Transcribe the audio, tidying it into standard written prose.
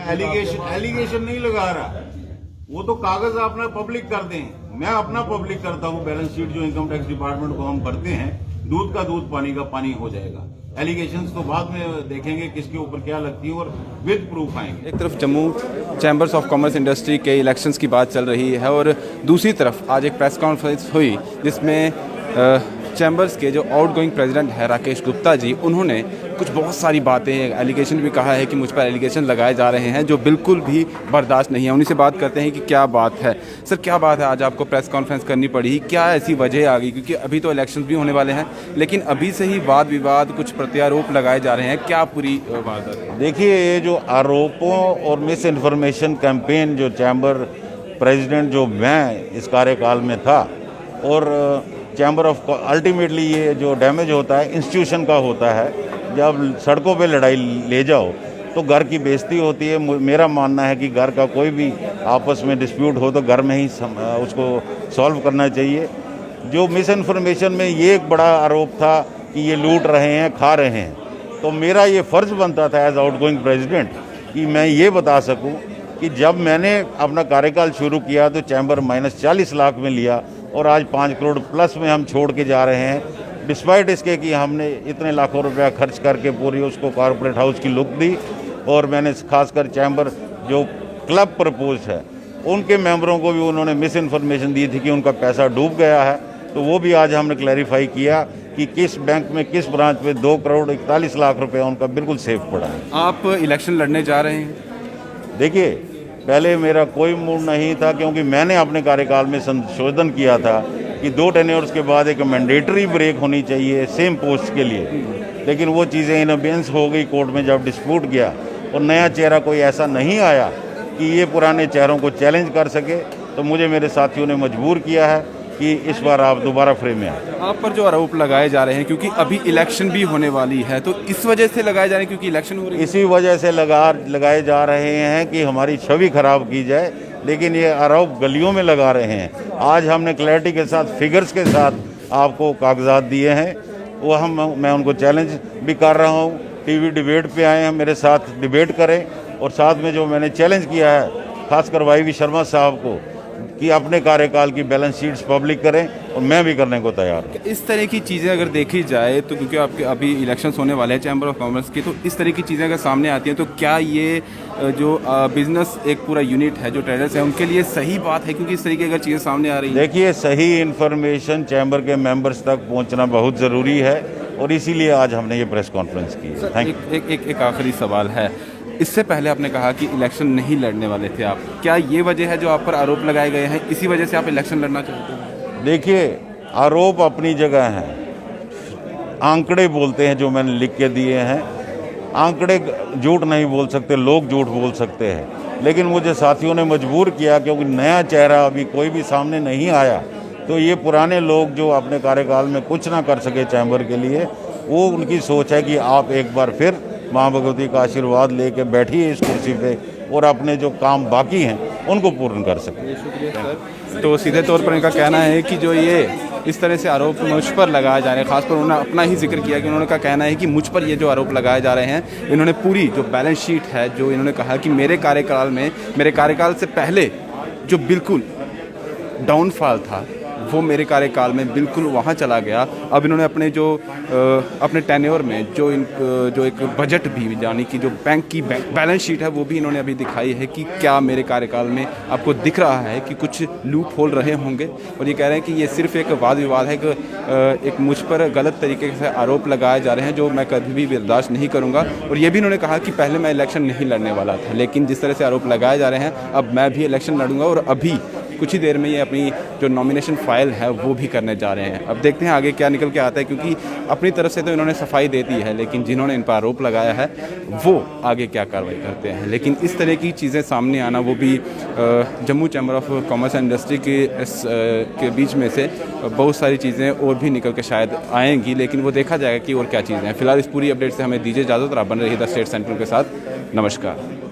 Allegation नहीं लगा रहा, वो तो कागज अपना पब्लिक कर दें। मैं अपना पब्लिक करता हूँ, बैलेंस शीट जो इनकम टैक्स डिपार्टमेंट को हम करते हैं, दूध का दूध पानी का पानी हो जाएगा। एलिगेशंस तो बाद में देखेंगे किसके ऊपर क्या लगती है और विद प्रूफ आएंगे। एक तरफ Jammu chambers of commerce industry के इलेक्शंस की बात चल रही है और दूसरी तरफ आज एक प्रेस कॉन्फ्रेंस हुई जिसमें चैम्बर्स के जो आउटगोइंग प्रेसिडेंट है राकेश गुप्ता जी, उन्होंने कुछ बहुत सारी बातें एलिगेशन भी कहा है कि मुझ पर एलिगेशन लगाए जा रहे हैं जो बिल्कुल भी बर्दाश्त नहीं है। उन्हीं से बात करते हैं कि क्या बात है। सर, क्या बात है आज आपको प्रेस कॉन्फ्रेंस करनी पड़ी, क्या ऐसी वजह आ गई? क्योंकि अभी तो इलेक्शन भी होने वाले हैं, लेकिन अभी से ही वाद विवाद कुछ प्रत्यारोप लगाए जा रहे हैं, क्या पूरी बात है? देखिए, ये जो आरोपों और मिस इन्फॉर्मेशन कैंपेन जो चैम्बर प्रेसिडेंट जो मैं इस कार्यकाल में था, और चैम्बर ऑफ अल्टीमेटली ये जो डैमेज होता है इंस्टीट्यूशन का होता है। जब सड़कों पे लड़ाई ले जाओ तो घर की बेइज्जती होती है। मेरा मानना है कि घर का कोई भी आपस में डिस्प्यूट हो तो घर में ही उसको सॉल्व करना चाहिए। जो मिस इन्फॉर्मेशन में ये एक बड़ा आरोप था कि ये लूट रहे हैं, खा रहे हैं, तो मेरा ये फ़र्ज़ बनता था एज आउटगोइंग प्रेसिडेंट कि मैं ये बता सकूं कि जब मैंने अपना कार्यकाल शुरू किया तो चैम्बर -40 लाख में लिया और आज 5 करोड़ प्लस में हम छोड़ के जा रहे हैं, डिस्पाइट इसके कि हमने इतने लाखों रुपया खर्च करके पूरी उसको कॉरपोरेट हाउस की लुक दी। और मैंने खासकर चैम्बर जो क्लब प्रपोज है उनके मेंबरों को भी उन्होंने मिस इन्फॉर्मेशन दी थी कि उनका पैसा डूब गया है, तो वो भी आज हमने क्लैरिफाई किया कि किस बैंक में किस ब्रांच में 2 करोड़ 41 लाख रुपया उनका बिल्कुल सेफ पड़ा है। आप इलेक्शन लड़ने जा रहे हैं? देखिए, पहले मेरा कोई मूड नहीं था क्योंकि मैंने अपने कार्यकाल में संशोधन किया था कि 2 टेन्योर्स के बाद एक मैंडेटरी ब्रेक होनी चाहिए सेम पोस्ट के लिए, लेकिन वो चीज़ें इन अबेंस हो गई कोर्ट में जब डिस्प्यूट गया और नया चेहरा कोई ऐसा नहीं आया कि ये पुराने चेहरों को चैलेंज कर सके, तो मुझे मेरे साथियों ने मजबूर किया है कि इस बार आप दोबारा फ्रेम में आए। आप पर जो आरोप लगाए जा रहे हैं, क्योंकि अभी इलेक्शन भी होने वाली है, तो इस वजह से लगाए जा रहे हैं क्योंकि इलेक्शन हो रही है? इसी वजह से लगाए जा रहे हैं कि हमारी छवि खराब की जाए, लेकिन ये आरोप गलियों में लगा रहे हैं। आज हमने क्लैरिटी के साथ फिगर्स के साथ आपको कागजात दिए हैं, वो मैं उनको चैलेंज भी कर रहा हूँ। टीवी डिबेट पे आए हैं, मेरे साथ डिबेट करें, और साथ में जो मैंने चैलेंज किया है खासकर वाई शर्मा साहब को कि अपने कार्यकाल की बैलेंस शीट्स पब्लिक करें, और मैं भी करने को तैयार हूँ। इस तरह की चीज़ें अगर देखी जाए तो, क्योंकि आपके अभी इलेक्शंस होने वाले हैं चैम्बर ऑफ कॉमर्स की, तो इस तरह की चीज़ें अगर सामने आती हैं तो क्या ये जो बिजनेस एक पूरा यूनिट है जो ट्रेडर्स है उनके लिए सही बात है? क्योंकि इस तरह की अगर चीज़ें सामने आ रही हैं। देखिए, सही इन्फॉर्मेशन चैम्बर के मेंबर्स तक पहुंचना बहुत ज़रूरी है, और इसीलिए आज हमने ये प्रेस कॉन्फ्रेंस की है। Thank you. एक आखिरी सवाल है। इससे पहले आपने कहा कि इलेक्शन नहीं लड़ने वाले थे आप, क्या ये वजह है जो आप पर आरोप लगाए गए हैं, इसी वजह से आप इलेक्शन लड़ना चाहते हैं? देखिए, आरोप अपनी जगह हैं, आंकड़े बोलते हैं जो मैंने लिख के दिए हैं। आंकड़े झूठ नहीं बोल सकते, लोग झूठ बोल सकते हैं, लेकिन मुझे साथियों ने मजबूर किया क्योंकि नया चेहरा अभी कोई भी सामने नहीं आया, तो ये पुराने लोग जो अपने कार्यकाल में कुछ ना कर सके चैम्बर के लिए, वो उनकी सोच है कि आप एक बार फिर माँ भगवती का आशीर्वाद लेके बैठिए इस कुर्सी पे और अपने जो काम बाकी हैं उनको पूर्ण कर सकें। शुक्रिया सर। तो सीधे तौर पर इनका कहना है कि जो ये इस तरह से आरोप मुझ पर लगाए जा रहे हैं, खासकर उन्होंने अपना ही जिक्र किया कि उन्होंने का कहना है कि मुझ पर ये जो आरोप लगाए जा रहे हैं, इन्होंने पूरी जो बैलेंस शीट है, जो इन्होंने कहा कि मेरे कार्यकाल से पहले जो बिल्कुल डाउनफॉल था वो मेरे कार्यकाल में बिल्कुल वहाँ चला गया। अब इन्होंने अपने टेन्योर में जो एक बजट भी, यानी कि जो बैंक की बैलेंस शीट है, वो भी इन्होंने अभी दिखाई है कि क्या मेरे कार्यकाल में आपको दिख रहा है कि कुछ लूप होल रहे होंगे। और ये कह रहे हैं कि ये सिर्फ एक वाद विवाद है, एक मुझ पर गलत तरीके से आरोप लगाए जा रहे हैं जो मैं कभी भी बर्दाश्त नहीं करूँगा। और ये भी इन्होंने कहा कि पहले मैं इलेक्शन नहीं लड़ने वाला था, लेकिन जिस तरह से आरोप लगाए जा रहे हैं अब मैं भी इलेक्शन लड़ूंगा, और अभी कुछ ही देर में ये अपनी जो नॉमिनेशन फाइल है वो भी करने जा रहे हैं। अब देखते हैं आगे क्या निकल के आता है, क्योंकि अपनी तरफ से तो इन्होंने सफाई दे दी है, लेकिन जिन्होंने इन पर आरोप लगाया है वो आगे क्या कार्रवाई करते हैं। लेकिन इस तरह की चीज़ें सामने आना, वो भी Jammu chamber of commerce and industry के बीच में से बहुत सारी चीज़ें और भी निकल के शायद आएंगी, लेकिन वो देखा जाएगा कि और क्या चीज़ें हैं। फिलहाल इस पूरी अपडेट से हमें दीजिए इजाज़त, और आप बन रही द स्टेट सेंट्रल के साथ। नमस्कार।